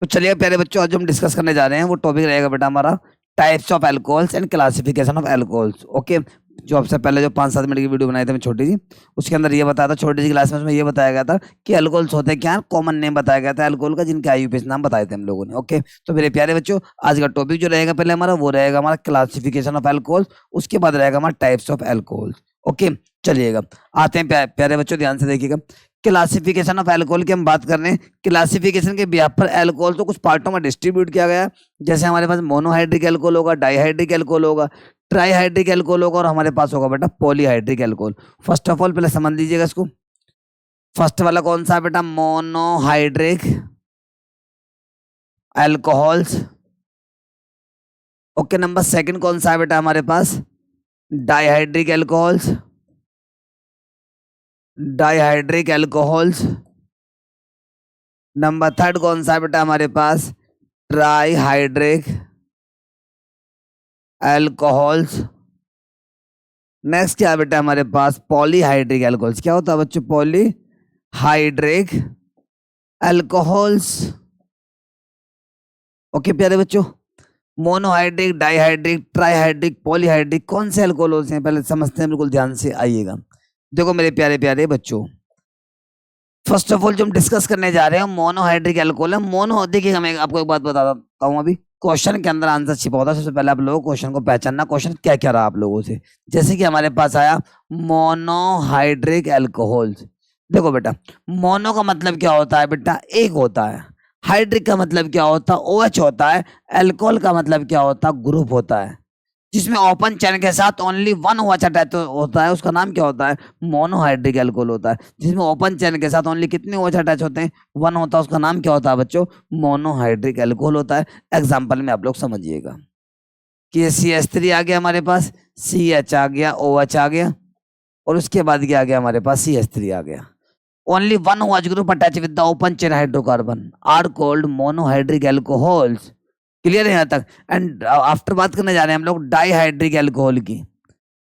तो चलिए प्यारे बच्चों, आज हम डिस्कस करने जा रहे हैं वो टॉपिक रहेगा बेटा हमारा types of alcohols and classification of alcohols. Okay, जो आपसे पहले जो 5-7 मिनट की वीडियो बनाई थी मैं छोटी सी, उसके अंदर ये बताया था, छोटी सी क्लास में उसमें ये बताया गया था कि अल्कोहल्स होते क्या, कॉमन नेम बताया गया था अल्कोहल का, जिनके आईयूपीएसी नाम बताए थे हम लोगों ने। ओके, तो मेरे प्यारे बच्चों, आज का टॉपिक जो रहेगा पहले हमारा वो रहेगा हमारा क्लासिफिकेशन ऑफ अल्कोहल्स, उसके बाद रहेगा हमारा टाइप्स ऑफ अल्कोहल्स। ओके, चलिएगा आते हैं प्यारे बच्चों, ध्यान से देखिएगा। क्लासिफिकेशन ऑफ अल्कोहल की हम बात कर रहे हैं। क्लासिफिकेशन के बिहाफ पर अल्कोहल तो कुछ पार्टों में डिस्ट्रीब्यूट किया गया है, जैसे हमारे पास मोनोहाइड्रिक अल्कोहल होगा, डाइहाइड्रिक अल्कोहल होगा, ट्राईहाइड्रिक अल्कोहल होगा, और हमारे पास होगा बेटा polyhydric alcohol. First of all पहले समझ लीजिएगा इसको। फर्स्ट वाला कौन सा है बेटा? Monohydric alcohols. Okay, number second कौन सा है बेटा हमारे पास? Dihydric alcohols, dihydric alcohols. Number third कौन सा है बेटा हमारे पास? Trihydric alcohols. नेक्स्ट क्या है बेटा हमारे पास? Polyhydric alcohols. क्या होता है बच्चों? Polyhydric alcohols. ओके प्यारे बच्चों, मोनोहाइड्रिक, डाइहाइड्रिक, ट्राईहाइड्रिक, पॉलीहाइड्रिक कौन से अल्कोहल्स हैं पहले समझते हैं, बिल्कुल ध्यान से आइएगा। देखो मेरे प्यारे प्यारे बच्चों, फर्स्ट ऑफ ऑल जो हम डिस्कस करने जा रहे हैं मोनोहाइड्रिक अल्कोहल है। मोनो, देखिए मैं आपको एक बात बताता हूँ, अभी क्वेश्चन के अंदर आंसर छिपा होता है। सबसे पहले आप लोगों को क्वेश्चन को पहचानना, क्वेश्चन क्या क्या रहा आप लोगों से। जैसे कि हमारे पास आया मोनोहाइड्रिक अल्कोहल्स। देखो बेटा, मोनो का मतलब क्या होता है बेटा? एक होता है। हाइड्रिक का मतलब क्या होता है? OH होता है। अल्कोहल का मतलब क्या होता है? ग्रुप होता है। जिसमें ओपन चेन के साथ ओनली वन OH अटैच होता है, उसका नाम क्या होता है? मोनोहाइड्रिक अल्कोहल होता है। जिसमें ओपन चेन के साथ ओनली कितने OH अटैच होते हैं? वन होता है, उसका नाम क्या होता है बच्चों? मोनोहाइड्रिक अल्कोहल होता है। एग्जाम्पल में आप लोग समझिएगा कि ये CH3 आ गया हमारे पास, CH आ गया, OH आ गया, और उसके बाद क्या आ गया हमारे पास? CH3 आ गया। Only one OH group attach with the open chain hydrocarbon are called monohydric alcohols. Clear है यहाँ तक? एंड आफ्टर बात करने जा रहे हैं हम लोग डाइहाइड्रिक अल्कोहल की।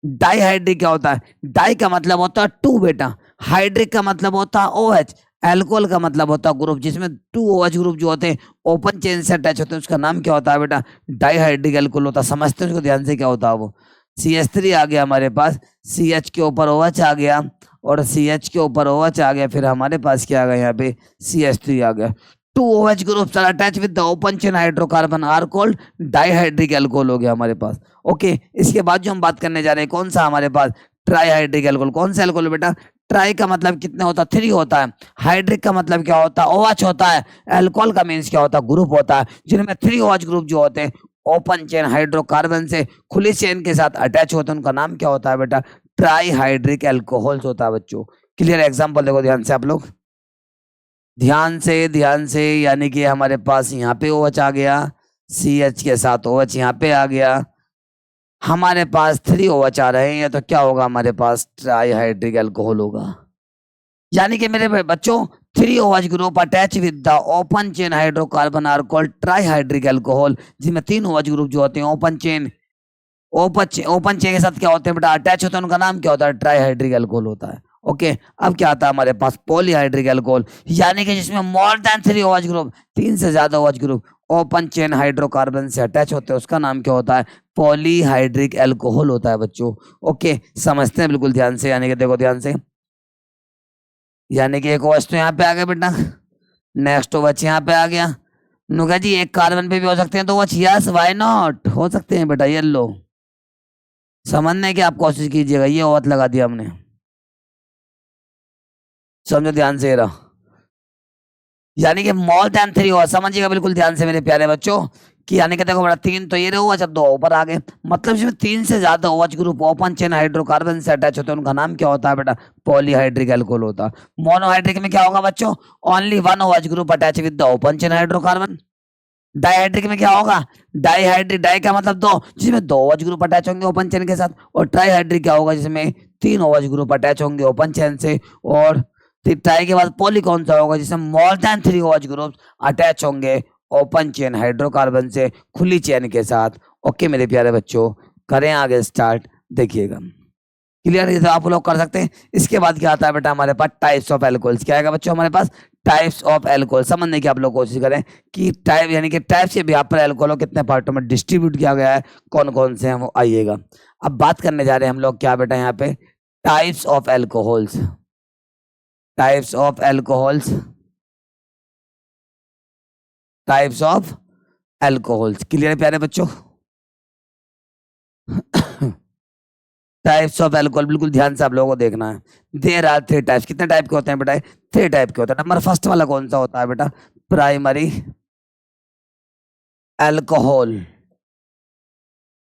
डाइहाइड्रिक क्या होता है? डाई का मतलब होता है टू बेटा, हाइड्रिक का मतलब होता है OH, अल्कोहल का मतलब होता है ग्रुप, जिसमें टू OH ग्रुप जो होते हैं ओपन चेन से अटैच होते हैं, उसका नाम क्या होता है बेटा? डाइहाइड्रिक अल्कोहल होता है। समझते हैं उसको ध्यान से, क्या होता है वो? CH3 आ गया हमारे पास, CH के ऊपर OH आ गया, और CH के ऊपर OH आ गया, फिर हमारे पास क्या आ गया यहाँ पे? CH3 आ गया। Two OH groups are attach with the open chain hydrocarbon are called dihydric alcohol हो गया हमारे पाच। ओके, इसके बाद जो हम बात करने जा रहे हैं कौन सा हमारे पास? Trihydric alcohol. कौन सा अल्कोहल बेटा? ट्राई का मतलब कितने होता है? 3 होता है। हाइड्रिक का मतलब क्या होता है? OH होता है। अल्कोहल का मीन्स क्या होता है? ग्रुप होता है, जिनमें 3 OH ग्रुप जो होते हैं ओपन चेन हाइड्रोकार्बन से खुली चेन के साथ अटैच होते हैं, उनका नाम क्या होता है बेटा? ट्राईहाइड्रिक अल्कोहल्स होता है बच्चों। क्लियर? एग्जाम्पल देखो ध्यान से आप लोग, ध्यान से, यानी कि हमारे पास यहाँ पे OH आ गया, CH के साथ OH यहाँ पे आ गया, हमारे पास 3 OH आ रहे हैं, तो क्या होगा हमारे पास? ट्राईहाइड्रिक अल्कोहल होगा। यानी कि मेरे बच्चों 3 OH group attach with the open chain hydrocarbon are called trihydric alcohol, जिसमें 3 OH ग्रुप जो होते हैं ओपन चेन के साथ क्या होते हैं बेटा? अटैच होते हैं, उनका नाम क्या होता है? ट्राईहाइड्रिक अल्कोहल होता है। ओके, अब क्या आता है हमारे पास? पॉलीहाइड्रिक अल्कोहल, यानी कि जिसमें मोर देन 3 OH ग्रुप, 3 से ज्यादा OH group open chain hydrocarbon से अटैच होते हैं, उसका नाम क्या होता है? पॉलीहाइड्रिक अल्कोहल होता है बच्चों। ओके, समझते हैं बिल्कुल ध्यान से, यानी कि देखो ध्यान से, यानी कि एक OH तो यहाँ पे आ गया बेटा, नेक्स्ट OH यहाँ पे आ गया। नुका जी एक कार्बन पे भी हो सकते हैं तो OH, यस व्हाई नॉट, हो सकते हैं बेटा। ये लो, समझने की आप कोशिश कीजिएगा, ये OH लगा दिया हमने, समझो ध्यान से रहा, यानी कि मोर देन 3 OH। समझिएगा बिल्कुल ध्यान से मेरे प्यारे बच्चों, कि यानी कि देखो बड़ा 3 तो ये रहे OH, 2 ऊपर आ गए, मतलब इसमें 3 से ज्यादा OH group open chain hydrocarbon से अटैच होते हैं, उनका नाम क्या होता है बेटा? पॉलीहाइड्रिक अल्कोहल होता है। मोनोहाइड्रिक में क्या होगा बच्चों? Only one OH group attach with the open chain hydrocarbon. Dihydric में क्या होगा? डाइहाइड्रिक, डाई का मतलब 2, जिसमें 2 OH ग्रुप अटैच होंगे ओपन चेन के साथ। और ट्राईहाइड्रिक क्या होगा? जिसमें 3 OH ग्रुप अटैच होंगे ओपन चेन से। और ट्राई के बाद पॉली कौन सा होगा? जिसमें more than 3 OH group attach होंगे ओपन चेन हाइड्रोकार्बन से खुली चेन के साथ। ओके मेरे प्यारे बच्चों, करें आगे स्टार्ट, देखिएगा। क्लियर, ये तो आप लोग कर सकते हैं। इसके बाद क्या आता है बेटा हमारे पास टाइप्स ऑफ एल्कोहल्स। क्या आएगा बच्चों हमारे पास? Types of alcohol. समझने की आप लोग कोशिश करें कि टाइप यानी कि टाइप्स के बिहाफ पर एल्कोहल कितने पार्टों में डिस्ट्रीब्यूट किया गया है, कौन कौन से हैं वो आइएगा। अब बात करने जा रहे हैं हम लोग क्या बेटा यहाँ पे, types of alcohols. Types of alcohols, types of alcohols. Clear प्यारे बच्चों? टाइप्स ऑफ एल्कोहल बिल्कुल ध्यान से आप लोगों को देखना है। There are 3 types. कितने टाइप के होते हैं बेटा? 3 टाइप के होते हैं। नंबर फर्स्ट वाला कौन सा होता है बेटा? Primary alcohol.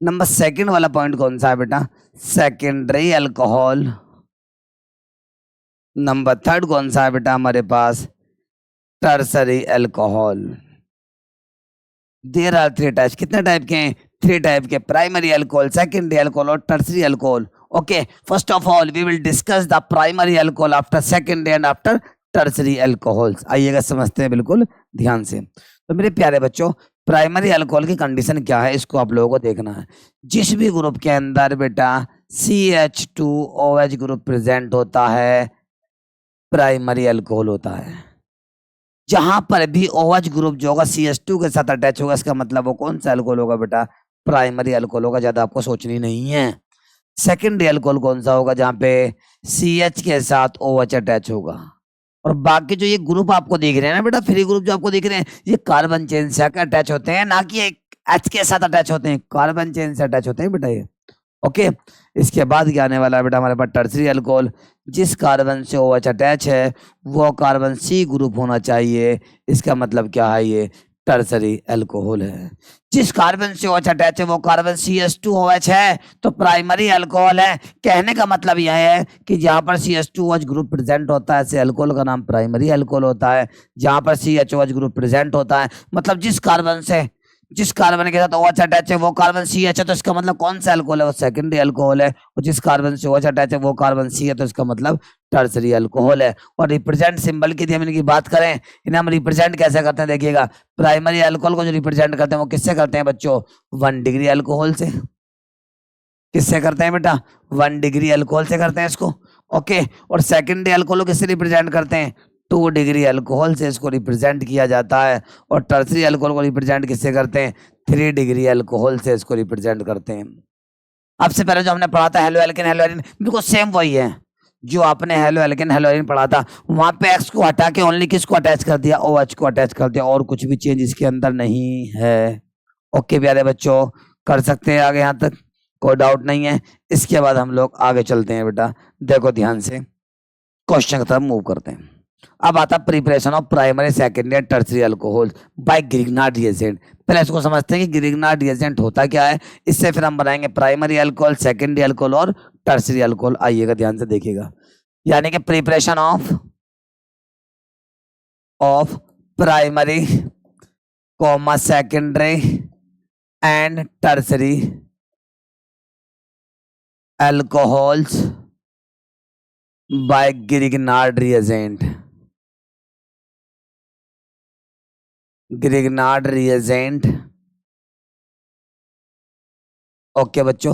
नंबर सेकंड वाला पॉइंट कौन सा है बेटा? Secondary alcohol. नंबर थर्ड कौन सा है बेटा हमारे पास? Tertiary alcohol. There are 3 types. कितने टाइप के हैं? 3 टाइप के, प्राइमरी अल्कोहल, सेकेंडरी अल्कोहल और tertiary alcohol. Okay, first of all we will discuss the primary alcohol after secondary and after tertiary alcohols. आइएगा समझते हैं बिल्कुल ध्यान से। तो मेरे प्यारे बच्चों, प्राइमरी अल्कोहल की कंडीशन क्या है इसको आप लोगों को देखना है। जिस भी ग्रुप के अंदर बेटा CH2OH ग्रुप प्रेजेंट होता है, प्राइमरी अल्कोहल होता है। जहां पर भी OH ग्रुप जो होगा CH2 के साथ अटैच होगा, इसका मतलब वो कौन सा अल्कोहल होगा बेटा? प्राइमरी अल्कोहल होगा। ज्यादा आपको सोचनी नहीं है। सेकेंडरी अल्कोहल कौन सा होगा? जहां पे CH के साथ OH अटैच होगा। और बाकी जो ये ग्रुप आपको दिख रहे हैं ना बेटा, फ्री ग्रुप जो आपको दिख रहे हैं, ये कार्बन चेन से अटैच होते हैं, ना कि एक H के साथ अटैच होते हैं। कार्बन चेन से अटैच होते हैं बेटा ये। ओके, इसके बाद क्या आने वाला है बेटा हमारे पास? Tertiary alcohol. जिस कार्बन से OH अटैच है वो कार्बन C ग्रुप होना चाहिए। इसका मतलब क्या है? ये टर्सरी अल्कोहल है। जिस कार्बन से OH अटैच है वो कार्बन CH2OH है, तो प्राइमरी अल्कोहल है। कहने का मतलब यह है कि जहां पर CH2OH ग्रुप प्रेजेंट होता है ऐसे अल्कोहल का नाम प्राइमरी अल्कोहल होता है। जहां पर CHOH ग्रुप प्रेजेंट होता है, मतलब जिस कार्बन के साथ OH अटैच है वो कार्बन CH है, तो इसका मतलब कौन सा अल्कोहल है? वो सेकेंडरी अल्कोहल है। और जिस कार्बन से OH अटैच है वो कार्बन C है, तो इसका मतलब टर्सरी अल्कोहल है। और रिप्रेजेंट सिंबल की हम इनकी बात करें, इन्हें हम रिप्रेजेंट कैसे करते हैं देखिएगा। प्राइमरी अल्कोहल को जो रिप्रेजेंट करते हैं वो किससे करते हैं बच्चों? 1 डिग्री अल्कोहल से। किससे करते हैं बेटा? 1 डिग्री अल्कोहल से करते हैं इसको। ओके, और सेकेंडरी अल्कोहल को किससे रिप्रेजेंट करते हैं? 2 डिग्री अल्कोहल से इसको रिप्रेजेंट किया जाता है। और टर्सरी अल्कोहल को रिप्रेजेंट किससे करते हैं? 3 डिग्री अल्कोहल से इसको रिप्रेजेंट करते हैं। आपसे पहले जो हमने पढ़ा था हेलो एल्केन हेलो एरिन, बिल्कुल सेम वही है जो आपने हेलो एल्केन हेलो एरिन पढ़ा था। वहां पे एक्स को हटा के ओनली किसको अटैच कर दिया? OH को अटैच कर दिया, और कुछ भी चेंज इसके अंदर नहीं है। ओके प्यारे बच्चों, कर सकते हैं आगे, यहाँ तक कोई डाउट नहीं है। इसके बाद हम लोग आगे चलते हैं बेटा, देखो ध्यान से, क्वेश्चन की तरफ मूव करते हैं। अब आता preparation of primary secondary tertiary alcohol by Grignard reagent. पहले इसको समझते हैं कि ग्रिग्नार्ड रिएजेंट होता क्या है, इससे फिर हम बनाएंगे प्राइमरी अल्कोहल, सेकेंडरी अल्कोहल और टर्सरी अल्कोहल। आइएगा ध्यान से देखिएगा, यानी कि preparation of primary comma secondary and tertiary alcohols by Grignard reagent. Grignard reagent. Okay बच्चों,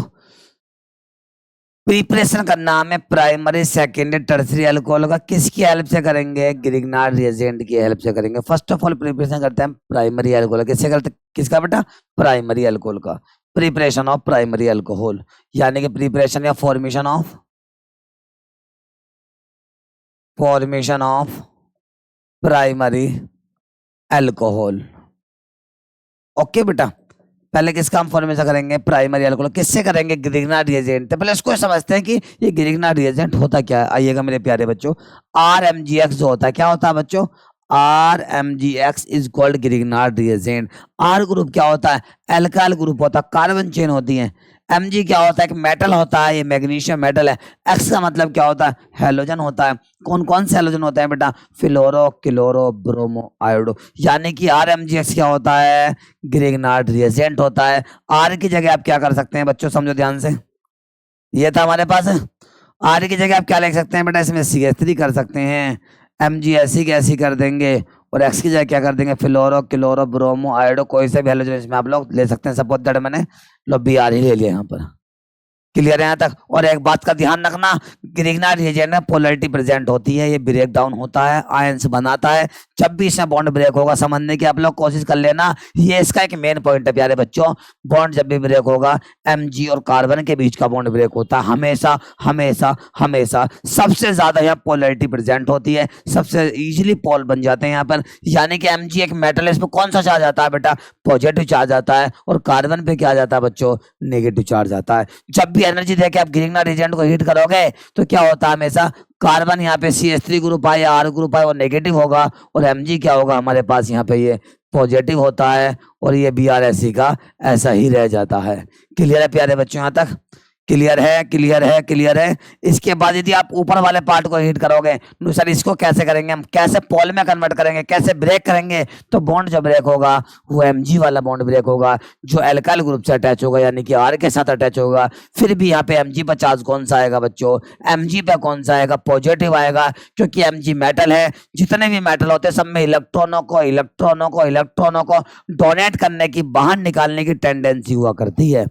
प्रिपरेशन का नाम है प्राइमरी सेकेंडरी टर्सरी अल्कोहल का। किसकी हेल्प से करेंगे? ग्रिग्नार्ड रिएजेंट की हेल्प से करेंगे। फर्स्ट ऑफ ऑल प्रिपरेशन करते हैं प्राइमरी अल्कोहल। किससे करते? किसका बेटा? प्राइमरी अल्कोहल का। प्रिपरेशन ऑफ प्राइमरी अल्कोहल, यानी कि प्रिपरेशन या formation of primary alcohol. Okay बेटा, पहले किसका हम फॉर्मेशन करेंगे? Primary alcohol. किससे करेंगे? Grignard reagent. तो पहले इसको समझते हैं कि ये ग्रिग्नार्ड रिएजेंट होता क्या है। आइएगा मेरे प्यारे बच्चों, RMgX जो होता है, क्या होता है बच्चों? RMgX is called Grignard reagent. R group क्या होता है? एल्काइल ग्रुप होता है, कार्बन चेन होती है। Mg क्या होता है? एक मेटल होता है, ये मैग्नीशियम मेटल है। X का मतलब क्या होता है? हैलोजन होता है। कौन कौन से हैलोजन होते हैं बेटा? फ्लोरो, क्लोरो, ब्रोमो, आयोडो। यानी कि RMgX क्या होता है? ग्रिग्नार्ड रिएजेंट होता है। R की जगह आप क्या कर सकते हैं बच्चों? समझो ध्यान से, ये था हमारे पास। R की जगह आप क्या लिख सकते हैं बेटा? इसमें CH3 कर सकते हैं। Mg ऐसी की ऐसी कर देंगे, और X की जगह क्या कर देंगे? फ्लोरो, क्लोरो, ब्रोमो, आयोडो, कोई से भी हैलोजन इसमें आप लोग ले सकते हैं। सपोज दैट मैंने लो Br ही ले लिया यहाँ पर। क्लियर है यहाँ तक। और एक बात का ध्यान रखना, ग्रिग्नार्ड रिएजेंट में पोलैरिटी प्रेजेंट होती है, ये ब्रेक डाउन होता है, आयंस बनाता है। जब भी इसमें बॉन्ड ब्रेक होगा समझने की आप लोग कोशिश कर लेना, ये इसका एक मेन पॉइंट है प्यारे बच्चों। बॉन्ड जब भी ब्रेक होगा, Mg और कार्बन के बीच का बॉन्ड ब्रेक होता है, हमेशा हमेशा हमेशा सबसे ज्यादा यहाँ पोलैरिटी प्रेजेंट होती है, सबसे इजीली पोल बन जाते हैं यहाँ पर। यानी कि Mg एक मेटल है, इस पर कौन सा चार्ज आता है बेटा, पॉजिटिव चार्ज आता है, और कार्बन पे क्या जाता है बच्चों, नेगेटिव चार्ज आता है। जब भी एनर्जी देके आप ग्रिग्नार्ड रिएजेंट को हीट करोगे तो क्या होता है, हमेशा कार्बन यहाँ पे CH3 ग्रुप है या R ग्रुप है वो नेगेटिव होगा, और Mg क्या होगा हमारे पास यहाँ पे ये पॉजिटिव होता है, और ये BrSc का ऐसा ही रह जाता है। क्लियर है प्यारे बच्चों यहाँ तक? क्लियर है, क्लियर है, क्लियर है। इसके बाद यदि आप ऊपर वाले पार्ट को हीट करोगे, तो सर इसको कैसे करेंगे हम, कैसे पोल में कन्वर्ट करेंगे, कैसे ब्रेक करेंगे, तो बॉन्ड जो ब्रेक होगा वो Mg वाला बॉन्ड ब्रेक होगा, जो एल्काइल ग्रुप से अटैच होगा, यानी कि R के साथ अटैच होगा। फिर भी यहाँ पे Mg पर चार्ज कौन सा आएगा बच्चों, Mg पे कौन सा आएगा, पॉजिटिव आएगा, क्योंकि Mg मेटल है। जितने भी मेटल होते हैं सब में इलेक्ट्रॉनों को डोनेट करने की, बाहर निकालने की टेंडेंसी हुआ करती है।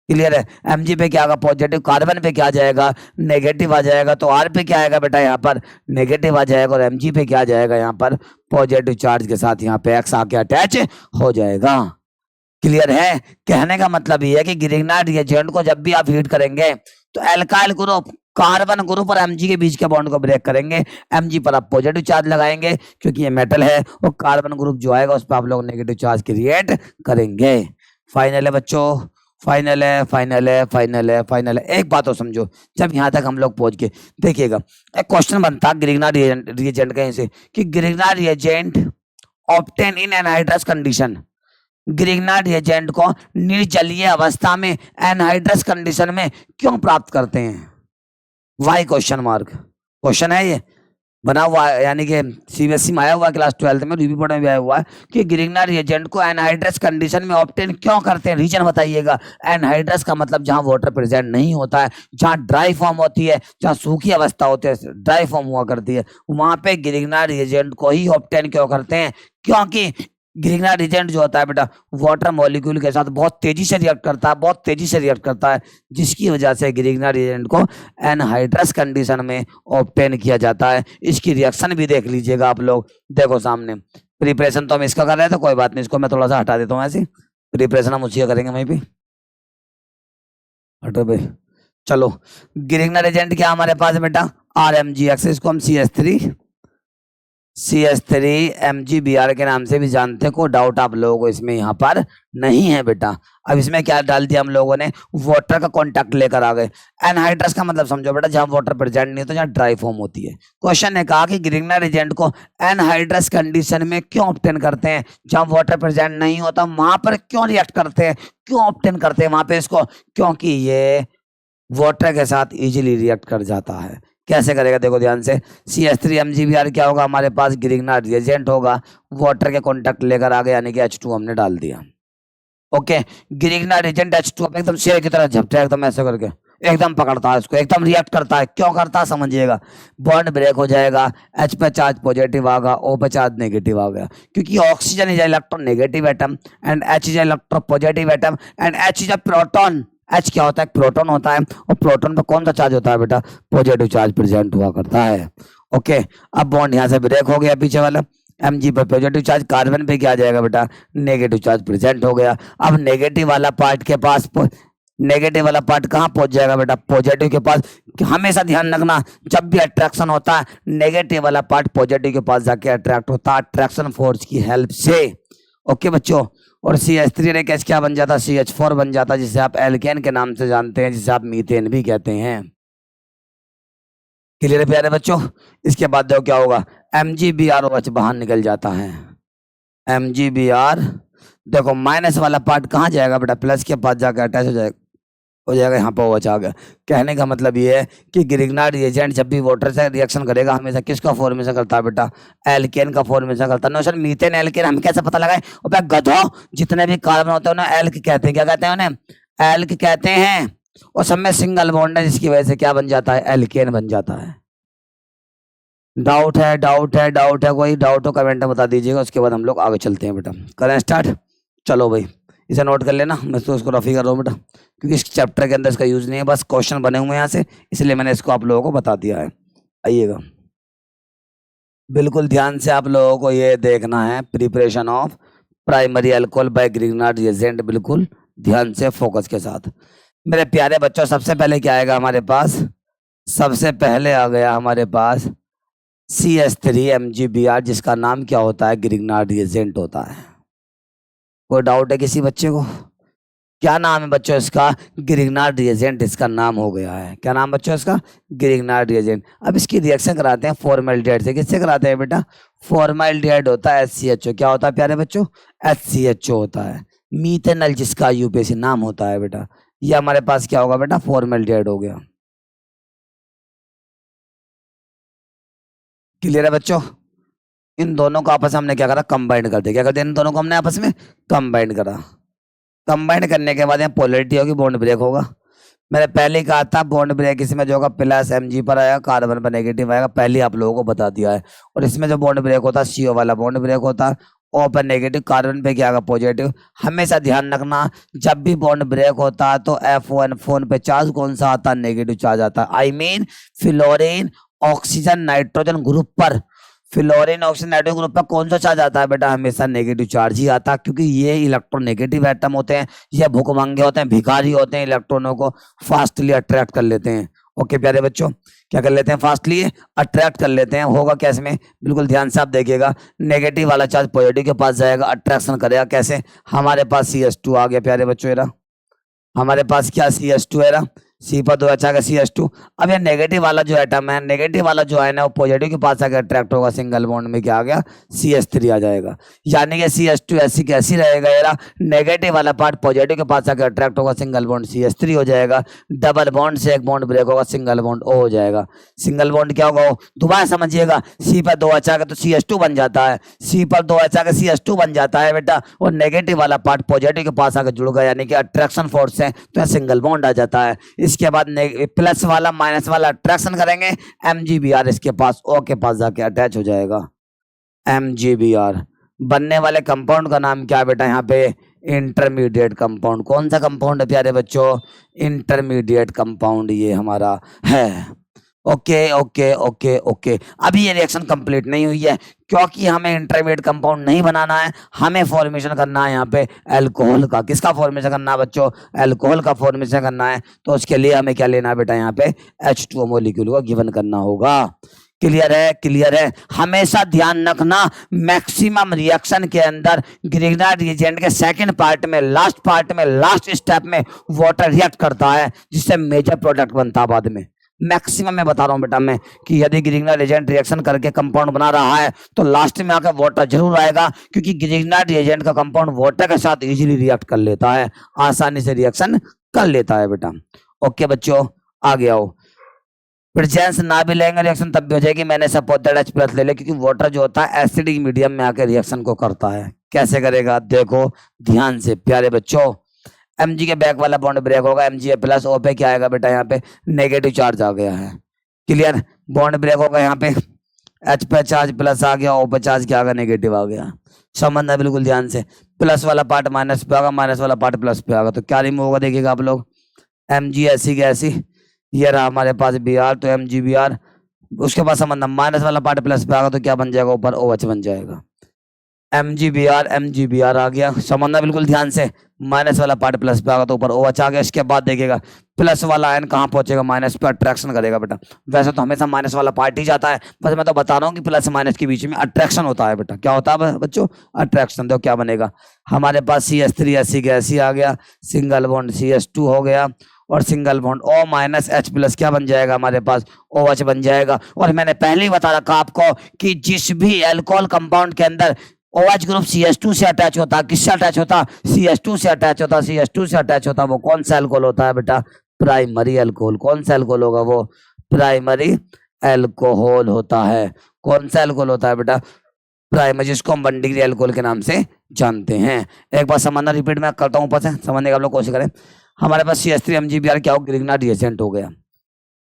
क्लियर है? Mg पे क्या आएगा, पॉजिटिव, कार्बन पे क्या आ जाएगा, नेगेटिव आ जाएगा, तो R पे क्या आएगा बेटा, यहाँ पर नेगेटिव आ जाएगा, और Mg पे क्या आ जाएगा, यहाँ पर पॉजिटिव चार्ज के साथ यहाँ पे X आके अटैच हो जाएगा। क्लियर है? कहने का मतलब ये है कि ग्रिग्नार्ड रिएजेंट को जब भी आप हीट करेंगे तो एल्काइल ग्रुप, कार्बन ग्रुप और Mg के बीच के बॉन्ड को ब्रेक करेंगे। Mg पर आप पॉजिटिव चार्ज लगाएंगे क्योंकि ये मेटल है, और कार्बन ग्रुप जो आएगा उस पर आप लोग नेगेटिव चार्ज क्रिएट करेंगे। फाइनल है बच्चों, फाइनल है, फाइनल है, फाइनल है, फाइनल है। एक बात और समझो, जब यहाँ तक हम लोग पहुंच गए, देखिएगा एक क्वेश्चन बनता है ग्रिग्नार्ड रिएजेंट कहीं से, कि ग्रिग्नार्ड रिएजेंट ऑब्टेन इन एनहाइड्रस कंडीशन, ग्रिग्नार्ड रिएजेंट को निर्जलीय अवस्था में एनहाइड्रस कंडीशन में क्यों प्राप्त करते हैं, वाई क्वेश्चन मार्क। क्वेश्चन है ये बना हुआ है, यानी कि CBSE में आया हुआ है, क्लास 12 में रिव्यू बोर्ड में भी आया हुआ है कि ग्रिग्नार्ड रिएजेंट को एनहाइड्रस कंडीशन में ऑब्टेन क्यों करते हैं, रीजन बताइएगा। एनहाइड्रस का मतलब जहां वाटर प्रेजेंट नहीं होता है, जहां ड्राई फॉर्म होती है, जहां सूखी अवस्था होती है, ड्राई फॉर्म हुआ करती है, वहां पे ग्रिग्नार्ड रिएजेंट को ही ऑब्टेन क्यों करते हैं, क्योंकि ग्रिग्नार्ड रिएजेंट जो होता है बेटा वाटर मॉलिक्यूल के साथ बहुत तेजी से रिएक्ट करता है, बहुत तेजी से रिएक्ट करता है, जिसकी वजह से ग्रिग्नार्ड रिएजेंट को एनहाइड्रस कंडीशन में ऑब्टेन किया जाता है। इसकी रिएक्शन भी देख लीजिएगा आप लोग, देखो सामने। प्रिपरेशन तो हम इसका कर रहे थे, कोई बात नहीं, इसको मैं थोड़ा सा हटा देता हूँ, ऐसे प्रिपरेशन हम उसी का करेंगे वहीं पे। हटो भाई, चलो। ग्रिग्नार्ड रिएजेंट क्या हमारे पास बेटा, RMgX, इसको हम CH3 MgBr के नाम से भी जानते हैं, कोई डाउट आप लोगों को इसमें यहाँ पर नहीं है बेटा। अब इसमें क्या डाल दिया हम लोगों ने, वाटर का कांटेक्ट लेकर आ गए। एनहाइड्रस का मतलब समझो बेटा, जहां वाटर प्रेजेंट नहीं होता, जहां ड्राई फॉर्म होती है। क्वेश्चन ने कहा कि ग्रिग्नार्ड रिएजेंट को एनहाइड्रस कंडीशन में क्यों ऑब्टेन करते हैं, जहां वाटर प्रेजेंट नहीं होता वहां पर क्यों रिएक्ट करते हैं, क्यों ऑब्टेन करते हैं वहां पे इसको, क्योंकि ये वाटर के साथ इजीली रिएक्ट कर जाता है। कैसे करेगा देखो ध्यान से, CH3 MgBr क्या होगा हमारे पास, ग्रिग्नार्ड रिएजेंट होगा, वाटर के कांटेक्ट लेकर आ गए, यानी कि H2 हमने डाल दिया। ओके, ग्रिग्नार्ड रिएजेंट H2 एकदम शेर की तरह झपटा है, एकदम ऐसे करके एकदम पकड़ता है इसको, एकदम रिएक्ट करता है। क्यों करता है समझिएगा, बॉन्ड ब्रेक हो जाएगा, H पे चार्ज पॉजिटिव आ गया, O पे चार्ज नेगेटिव आ गया, क्योंकि oxygen is electron negative atom and H is electron positive atom and H is a proton. H क्या होता है, प्रोटॉन होता है, और प्रोटॉन पे कौन सा चार्ज होता है बेटा, पॉजिटिव चार्ज प्रेजेंट हुआ करता है। ओके, अब बॉन्ड यहाँ से ब्रेक हो गया, पीछे वाला Mg पर पॉजिटिव चार्ज, कार्बन पे क्या आ जाएगा बेटा, नेगेटिव चार्ज प्रेजेंट हो गया। अब नेगेटिव वाला पार्ट के पास, नेगेटिव वाला पार्ट कहाँ पहुंच जाएगा बेटा, पॉजिटिव के पास। हमेशा ध्यान रखना, जब भी अट्रैक्शन होता है नेगेटिव वाला पार्ट पॉजिटिव के पास जाके अट्रैक्ट होता है, अट्रैक्शन फोर्स की हेल्प से। ओके बच्चों, और CH3 ने क्या बन जाता, CH4 बन जाता, जिसे आप एल्केन के नाम से जानते हैं, जिसे आप मीथेन भी कहते हैं। क्लियर है प्यारे बच्चों? इसके बाद देखो क्या होगा, MgBrOH बाहर निकल जाता है। MgBr देखो माइनस वाला पार्ट कहाँ जाएगा बेटा, प्लस के पास जाकर अटैच हो जाएगा यहाँ पर OH आ गया। कहने का मतलब ये है कि ग्रिग्नार्ड रिएजेंट जब भी वाटर से रिएक्शन करेगा हमेशा किसका फॉर्मेशन करता है बेटा, एल्केन का फॉर्मेशन करता है। नो सर मीथेन एल्केन हम कैसे पता लगाए, और गधो जितने भी कार्बन होते हैं उन्हें एल्क कहते हैं, क्या कहते हैं उन्हें, एल्क कहते हैं, और सब में सिंगल बॉन्ड है, जिसकी वजह से क्या बन जाता है, एल्केन बन जाता है। डाउट है, डाउट है, डाउट है, कोई डाउट हो कमेंट में बता दीजिएगा, उसके बाद हम लोग आगे चलते हैं बेटा। करें स्टार्ट, चलो भाई। इसे नोट कर लेना, मैं तो उसको रफी कर रहा हूँ बेटा, क्योंकि इस चैप्टर के अंदर इसका यूज नहीं है, बस क्वेश्चन बने हुए हैं यहाँ से, इसलिए मैंने इसको आप लोगों को बता दिया है। आइएगा, बिल्कुल ध्यान से आप लोगों को ये देखना है, preparation of primary alcohol by Grignard reagent, बिल्कुल ध्यान से फोकस के साथ। मेरे प्यारे बच्चों, सबसे पहले क्या आएगा हमारे पास, सबसे पहले आ गया हमारे पास CH3MgBr, जिसका नाम क्या होता है, ग्रिग्नार्ड रिएजेंट होता है। कोई डाउट है किसी बच्चे को? क्या नाम है बच्चों इसका? ग्रिग्नार्ड रिएजेंट इसका नाम हो गया है। क्या नाम बच्चों इसका? Grignard reagent. अब इसकी रिएक्शन कराते हैं फॉर्मेल्डिहाइड से। किससे कराते हैं बेटा? फॉर्मेल्डिहाइड होता है HCHO। क्या होता है प्यारे बच्चों? HCHO होता है। मीथेनॉल जिसका यूपीएससी नाम होता है बेटा, ये हमारे पास क्या होगा बेटा? फॉर्मेल्डिहाइड हो गया। क्लियर है बच्चों? इन दोनों को आपस में हमने क्या करा? कंबाइंड कर दिया। क्या कर दिया? इन दोनों को हमने आपस में कंबाइंड करा। कंबाइंड करने के बाद यहाँ पोलरिटी होगी, बॉन्ड ब्रेक होगा। मैंने पहले ही कहा था बॉन्ड ब्रेक इसमें जो होगा प्लस Mg पर आएगा, कार्बन पर नेगेटिव आएगा, पहले आप लोगों को बता दिया है। और इसमें जो बॉन्ड ब्रेक होता है CO वाला बॉन्ड ब्रेक होता है, O पर नेगेटिव, कार्बन पे क्या आएगा? पॉजिटिव। हमेशा ध्यान रखना, जब भी बॉन्ड ब्रेक होता है तो F1 फोन पे चार्ज कौन सा आता है? नेगेटिव चार्ज आता है। I mean fluorine oxygen nitrogen group पर, फ्लोरीन ऑक्सीजन नाइट्रोजन ग्रुप पर कौन सा चार्ज आता है बेटा? हमेशा नेगेटिव चार्ज ही आता है, क्योंकि ये इलेक्ट्रोनेगेटिव एटम होते हैं, ये भूखमंगे होते हैं, भिखारी होते हैं, इलेक्ट्रॉनों को फास्टली अट्रैक्ट कर लेते हैं। ओके प्यारे बच्चों, क्या कर लेते हैं? फास्टली अट्रैक्ट कर लेते हैं। होगा कैसे में? बिल्कुल ध्यान से आप देखिएगा, नेगेटिव वाला चार्ज पॉजिटिव के पास जाएगा, अट्रैक्शन करेगा। कैसे? हमारे पास CH2 आ गया प्यारे बच्चों, एरा हमारे पास क्या? CH2 है ना, C पर 2 अच्छा का CH2। अब ये नेगेटिव वाला जो एटम है, नेगेटिव वाला जो आयन है, वो पॉजिटिव के पास आकर अट्रैक्ट होगा, सिंगल बॉन्ड में क्या आ गया? CH3 आ जाएगा। यानी कि CH2 ऐसी कैसी रहेगा यार, नेगेटिव वाला पार्ट पॉजिटिव के पास आकर अट्रैक्ट होगा, सिंगल बॉन्ड CH3 हो जाएगा। डबल बॉन्ड से एक बॉन्ड ब्रेक होगा, सिंगल बॉन्ड O हो जाएगा। सिंगल बॉन्ड क्या होगा? दोबारा समझिएगा, C पर 2 अच्छा का तो CH2 बन जाता है, C पर 2 अच्छा का CH2 बन जाता है बेटा, और नेगेटिव वाला पार्ट पॉजिटिव के पास आकर जुड़ेगा, यानी कि अट्रैक्शन फोर्स है, तो सिंगल बॉन्ड आ जाता है। इसके बाद प्लस वाला माइनस वाला अट्रैक्शन करेंगे, MgBr इसके पास O के पास जाके अटैच हो जाएगा। MgBr बनने वाले कंपाउंड का नाम क्या है बेटा? यहाँ पे इंटरमीडिएट कंपाउंड। कौन सा कंपाउंड है प्यारे बच्चों? इंटरमीडिएट कंपाउंड ये हमारा है। Okay okay okay okay. अभी ये रिएक्शन कंप्लीट नहीं हुई है, क्योंकि हमें इंटरमीडिएट कंपाउंड नहीं बनाना है, हमें फॉर्मेशन करना है यहाँ पे अल्कोहल का। किसका फॉर्मेशन करना है बच्चों? अल्कोहल का फॉर्मेशन करना है। तो उसके लिए हमें क्या लेना है बेटा? यहाँ पे H2O मॉलिक्यूल को गिवन करना होगा। क्लियर है? क्लियर है? हमेशा ध्यान रखना, मैक्सिमम रिएक्शन के अंदर ग्रिग्नार्ड रिएजेंट के सेकंड पार्ट में, लास्ट पार्ट में, लास्ट स्टेप में वाटर रिएक्ट करता है, जिससे मेजर प्रोडक्ट बनता है बाद में। मैक्सिमम मैं बता रहा हूं बेटा मैं, कि यदि ग्रिग्नार्ड रिएजेंट रिएक्शन करके कंपाउंड बना रहा है तो लास्ट में आकर वाटर जरूर आएगा, क्योंकि ग्रिग्नार्ड रिएजेंट का कंपाउंड वाटर के साथ इजीली रिएक्ट कर लेता है, आसानी से रिएक्शन कर लेता है बेटा। ओके बच्चों, आ गया हो। प्रेजेंस ना भी लेंगे रिएक्शन तब भी हो जाएगी, मैंने सपोर्टेड H+ ले लिया, क्योंकि वाटर जो होता है एसिडिक मीडियम में आकर रिएक्शन को करता है। कैसे करेगा? देखो ध्यान से प्यारे बच्चों, Mg के बैक वाला बॉन्ड ब्रेक होगा, Mga+ O पे क्या आएगा बेटा? यहाँ पे नेगेटिव चार्ज आ गया है। क्लियर? बॉन्ड ब्रेक होगा, यहाँ पे H पे चार्ज प्लस आ गया, O पे चार्ज क्या आ गया? नेगेटिव आ गया। समझना बिल्कुल ध्यान से, प्लस वाला पार्ट माइनस पे आगा, माइनस वाला पार्ट प्लस पे आगा, तो क्या रिमूव होगा देखिएगा आप लोग? Mg ऐसी के ऐसी, ये रहा हमारे पास Br, तो MgBr। उसके बाद समझना, माइनस वाला पार्ट प्लस पे आगा तो क्या बन जाएगा? ऊपर OH बन जाएगा। MgBr आ गया, समझना बिल्कुल ध्यान से, माइनस वाला पार्ट प्लस पे आगा तो ऊपर OH आ गया। इसके बाद देखिएगा प्लस वाला आयन कहाँ पहुंचेगा? माइनस पे अट्रैक्शन करेगा बेटा। वैसे तो हमेशा माइनस वाला पार्ट ही जाता है, बस मैं तो बता रहा हूँ कि प्लस माइनस के बीच में अट्रैक्शन होता है बेटा। क्या होता है बच्चों? अट्रैक्शन। तो क्या बनेगा हमारे पास? CH3 ऐसी गैसी आ गया, सिंगल बॉन्ड CH2 हो गया, और सिंगल बॉन्ड O-H+ क्या बन जाएगा हमारे पास? OH बन जाएगा। और मैंने पहले ही बता रखा आपको कि जिस भी अल्कोहल कंपाउंड के अंदर OH ग्रुप CH2 से अटैच होता है, किससे अटैच होता? CH2 से अटैच होता, CH2 से अटैच होता, वो कौन सा अल्कोहल होता है बेटा? Primary alcohol. कौन सा अल्कोहल होगा? वो प्राइमरी अल्कोहल होता है। कौन सा अल्कोहल होता है बेटा? प्राइमरी, जिसको हम 1 डिग्री अल्कोहल के नाम से जानते हैं। एक बार समझना, रिपीट मैं करता हूँ ऊपर से, समझने का आप लोग कोशिश करें। हमारे पास CH3MgBr क्या हो? ग्रिग्नार्ड रिएजेंट हो गया।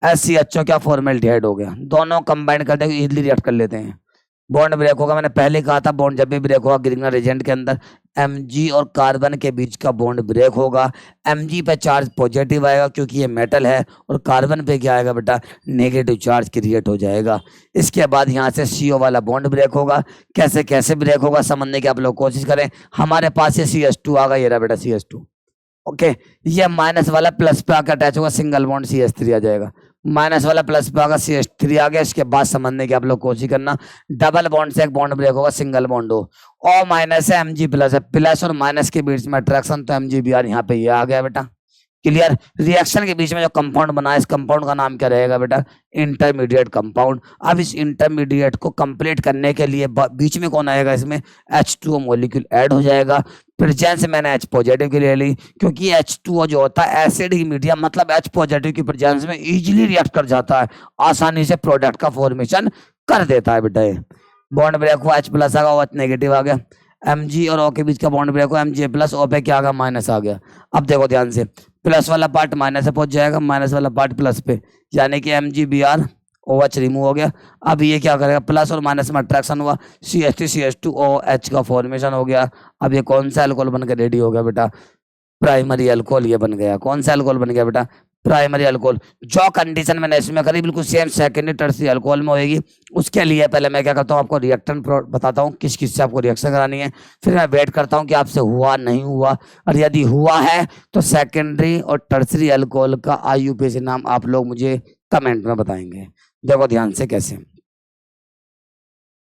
HCHO क्या? फॉर्मेल्डिहाइड हो गया। दोनों कंबाइन कर देंगे, इजीली रिएक्ट कर लेते हैं। बॉन्ड ब्रेक होगा, मैंने पहले कहा था बॉन्ड जब भी ब्रेक होगा ग्रिग्नर एजेंट के अंदर Mg और कार्बन के बीच का बॉन्ड ब्रेक होगा। Mg पे चार्ज पॉजिटिव आएगा क्योंकि ये मेटल है, और कार्बन पे क्या आएगा बेटा, नेगेटिव चार्ज क्रिएट हो जाएगा। इसके बाद यहाँ से CO वाला बॉन्ड ब्रेक होगा। कैसे कैसे ब्रेक होगा समझने की आप लोग कोशिश करें। हमारे पास ये CH2 आ गया, ये रहा बेटा CH2। ओके, ये माइनस वाला प्लस पे आकर अटैच होगा, सिंगल बॉन्ड CH3 आ जाएगा। माइनस वाला प्लस पे आगा CH3 आ गया। इसके बाद समझने की आप लोग कोशिश करना, डबल बॉन्ड से एक बॉन्ड ब्रेक होगा, सिंगल बॉन्ड हो। O माइनस है, Mg प्लस है, प्लस और माइनस के बीच में अट्रैक्शन, तो MgBr यहाँ पे ये आ गया बेटा। क्लियर। रिएक्शन के बीच में जो कंपाउंड बना है, इस कंपाउंड का नाम क्या रहेगा बेटा, इंटरमीडिएट कंपाउंड। अब इस इंटरमीडिएट को कंप्लीट करने के लिए बीच में कौन आएगा, इसमें H2O मॉलिक्यूल ऐड हो जाएगा। प्रेजेंस मैंने H पॉजिटिव की ले ली क्योंकि H2O जो होता है एसिडिक मीडियम, मतलब H पॉजिटिव की प्रेजेंस में इजीली रिएक्ट कर जाता है, आसानी से प्रोडक्ट का फॉर्मेशन कर देता है बेटा। ये बॉन्ड ब्रेक हुआ, H प्लस आ गया, OH नेगेटिव आ गया। Mg और O के बीच का बॉन्ड ब्रेक हुआ, Mg प्लस, O पे क्या आ गया, माइनस आ गया। अब देखो ध्यान से, प्लस वाला पार्ट माइनस से पहुंच जाएगा, माइनस वाला पार्ट प्लस पे, यानी कि MgBr OH रिमूव हो गया। अब ये क्या करेगा, प्लस और माइनस में अट्रैक्शन हुआ, CH3 CH2OH का फॉर्मेशन हो गया। अब ये कौन सा अल्कोहल बनकर रेडी हो गया बेटा, प्राइमरी अल्कोहल ये बन गया। कौन सा अल्कोहल बन गया बेटा, प्राइमरी अल्कोहल। जो कंडीशन मैंने इसमें करी बिल्कुल सेम सेकेंडरी टर्सरी अल्कोहल में होगी। उसके लिए पहले मैं क्या करता हूँ, आपको रिएक्टेंट बताता हूँ किस किस से आपको रिएक्शन करानी है, फिर मैं वेट करता हूँ कि आपसे हुआ नहीं हुआ, और यदि हुआ है तो सेकेंडरी और टर्सरी अल्कोहल का IUPAC नाम आप लोग मुझे कमेंट में बताएंगे। देखो ध्यान से कैसे,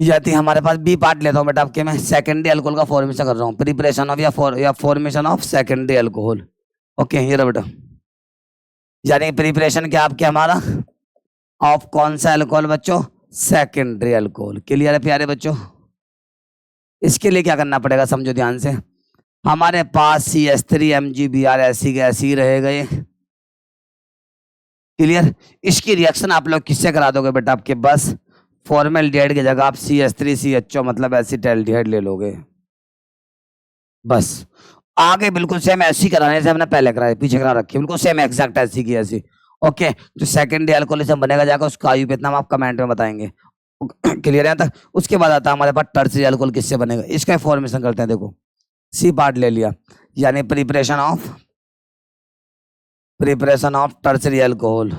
यदि हमारे पास बी पार्ट लेता हूँ बेटा आपके, मैं सेकेंडरी अल्कोहल का फॉर्मेशन कर रहा हूँ, प्रिपरेशन ऑफ या formation of secondary alcohol. Okay, ये रहा बेटा, यानी प्रिपरेशन क्या आपके हमारा ऑफ कौन सा अल्कोहल बच्चों, सेकेंडरी अल्कोहल। क्लियर है प्यारे बच्चों। इसके लिए क्या करना पड़ेगा समझो ध्यान से, हमारे पास CH3 MgBr ऐसी के ऐसी रह गए। क्लियर। इसकी रिएक्शन आप लोग किससे करा दोगे बेटा, आपके बस फॉर्मेल्डिहाइड की जगह आप CH3 CHO मतलब एसिटाल्डिहाइड ले लोगे बस। आगे बिल्कुल सेम ऐसी कराने से हमने पहले कराया, पीछे करा रखी बिल्कुल सेम एग्जैक्ट ऐसी की ऐसी। ओके, जो सेकेंडरी अल्कोहलिज्म बनेगा जाएगा उसका IUPAC नाम आप कमेंट में बताएंगे। क्लियर है तक। उसके बाद आता है हमारे पास टर्सरी अल्कोहल किससे बनेगा, इसका फॉर्मेशन करते हैं। देखो सी पार्ट ले लिया, यानी प्रिपरेशन ऑफ टर्सरी अल्कोहल।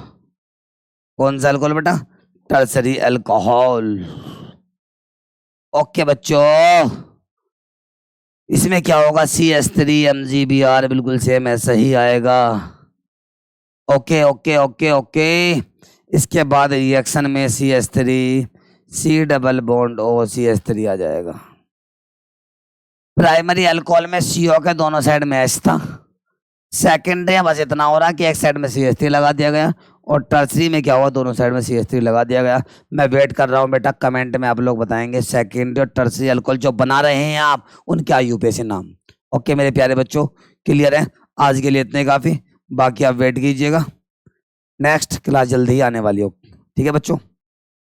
कौन सा अल्कोहल बेटा, टर्सरी अल्कोहल। ओके बच्चों, इसमें क्या होगा, CH3 MgBr बिल्कुल सेम ऐसा ही आएगा। Okay okay okay okay. इसके बाद रिएक्शन में CH3 C double bond O CH3 आ जाएगा। प्राइमरी अल्कोहल में CO के दोनों साइड में H था, सेकेंडरी बस इतना हो रहा कि एक साइड में CH3 लगा दिया गया, और टर्सरी में क्या हुआ, दोनों साइड में CH3 लगा दिया गया। मैं वेट कर रहा हूँ बेटा, कमेंट में आप लोग बताएंगे सेकेंडरी और टर्सरी अल्कोहल जो बना रहे हैं आप, उनके IUPAC नाम। ओके मेरे प्यारे बच्चों, क्लियर है। आज के लिए इतने काफी, बाकी आप वेट कीजिएगा, नेक्स्ट क्लास जल्दी ही आने वाली हो। ठीक है बच्चों।